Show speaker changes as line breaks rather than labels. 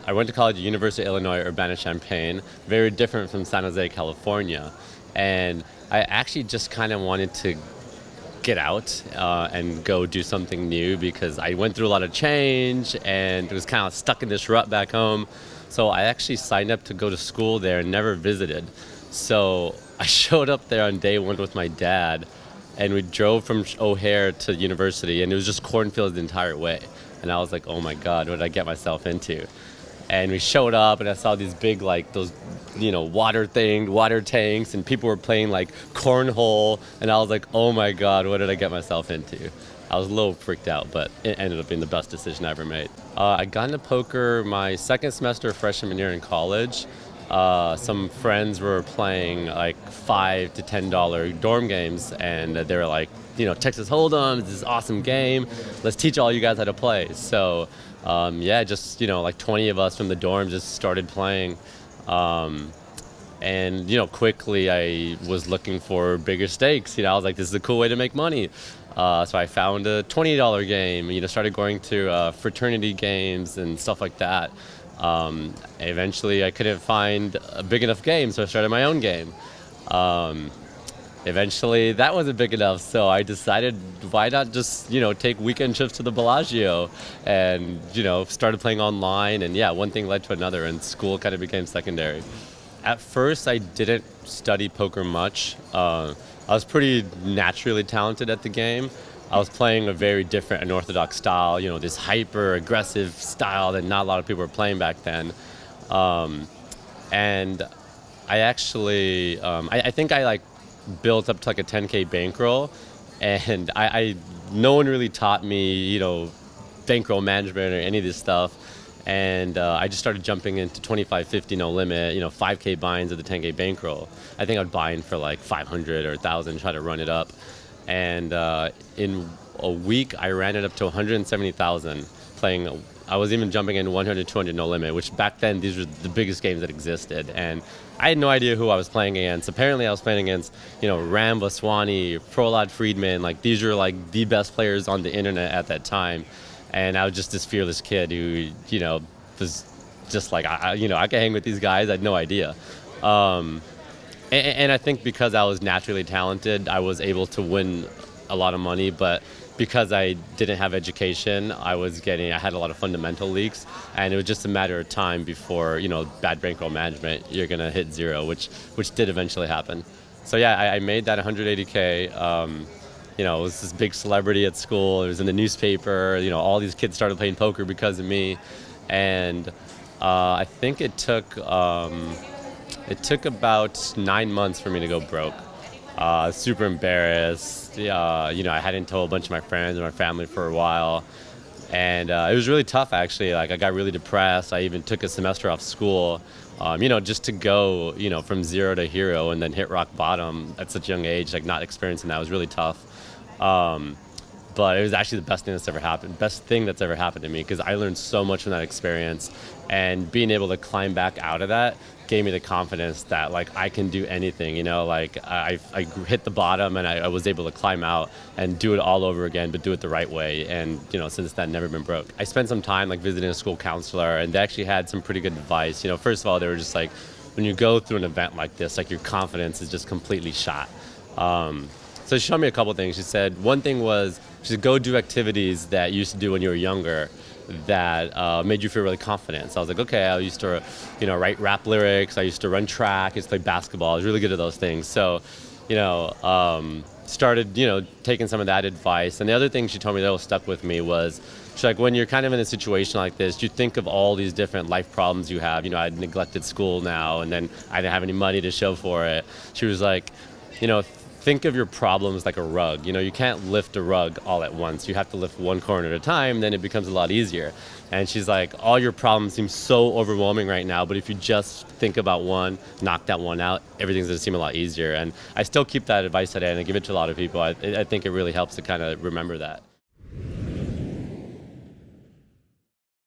I went to college at University of Illinois, Urbana-Champaign, very different from San Jose, California. And I actually just kind of wanted to get out and go do something new because I went through a lot of change and was kind of stuck in this rut back home. So I actually signed up to go to school there and never visited. So I showed up there on day one with my dad, and we drove from O'Hare to university, and it was just cornfields the entire way. And I was like, oh my God, what did I get myself into? And we showed up, and I saw these big, like, those, water tanks, and people were playing, like, cornhole. And I was like, oh my God, what did I get myself into? I was a little freaked out, but it ended up being the best decision I ever made. I got into poker my second semester of freshman year in college. Some friends were playing like $5 to $10 dorm games, and they were like, Texas Hold'em, this is an awesome game. Let's teach all you guys how to play. So, just, like 20 of us from the dorm just started playing. Quickly I was looking for bigger stakes. I was like, this is a cool way to make money. So I found a $20 game, started going to fraternity games and stuff like that. Eventually I couldn't find a big enough game, so I started my own game. Eventually that wasn't big enough, so I decided why not just, take weekend trips to the Bellagio and, started playing online. And yeah, one thing led to another, and school kind of became secondary. At first I didn't study poker much. I was pretty naturally talented at the game. I was playing a very different unorthodox style, this hyper-aggressive style that not a lot of people were playing back then. And I actually, I think I like built up to like a 10K bankroll, and no one really taught me, bankroll management or any of this stuff. And I just started jumping into 25, 50, no limit, 5K binds of the 10K bankroll. I think I'd bind for like 500 or 1,000, try to run it up. And in a week, I ran it up to 170,000 playing. I was even jumping in 100, 200, no limit, which back then, these were the biggest games that existed. And I had no idea who I was playing against. Apparently, I was playing against, Ram Vaswani, Prahlad Friedman. Like, these were like the best players on the internet at that time. And I was just this fearless kid who, was just like, I can hang with these guys. I had no idea. And I think because I was naturally talented, I was able to win a lot of money. But because I didn't have education, I had a lot of fundamental leaks. And it was just a matter of time before, bad bankroll management, you're going to hit zero, which did eventually happen. So yeah, I made that 180K. It was this big celebrity at school. It was in the newspaper. All these kids started playing poker because of me. And I think it took about 9 months for me to go broke. Super embarrassed. I hadn't told a bunch of my friends and my family for a while. And it was really tough, actually. Like, I got really depressed. I even took a semester off school, just to go, from zero to hero and then hit rock bottom at such a young age, like not experiencing that was really tough. But it was actually the best thing that's ever happened to me, because I learned so much from that experience, and being able to climb back out of that gave me the confidence that like I can do anything, like I hit the bottom and I was able to climb out and do it all over again, but do it the right way. And since then, never been broke. I spent some time like visiting a school counselor, and they actually had some pretty good advice. First of all, they were just like, when you go through an event like this, like your confidence is just completely shot. So she showed me a couple things. She said one thing was, she said, go do activities that you used to do when you were younger that made you feel really confident. So I was like, okay, I used to, write rap lyrics. I used to run track. I used to play basketball. I was really good at those things. So, started, taking some of that advice. And the other thing she told me that was stuck with me was, she's like, when you're kind of in a situation like this, you think of all these different life problems you have. I had neglected school now, and then I didn't have any money to show for it. She was like, think of your problems like a rug. You can't lift a rug all at once. You have to lift one corner at a time, then it becomes a lot easier. And she's like, all your problems seem so overwhelming right now, but if you just think about one, knock that one out, everything's gonna seem a lot easier. And I still keep that advice today, and I give it to a lot of people. I think it really helps to kind of remember that.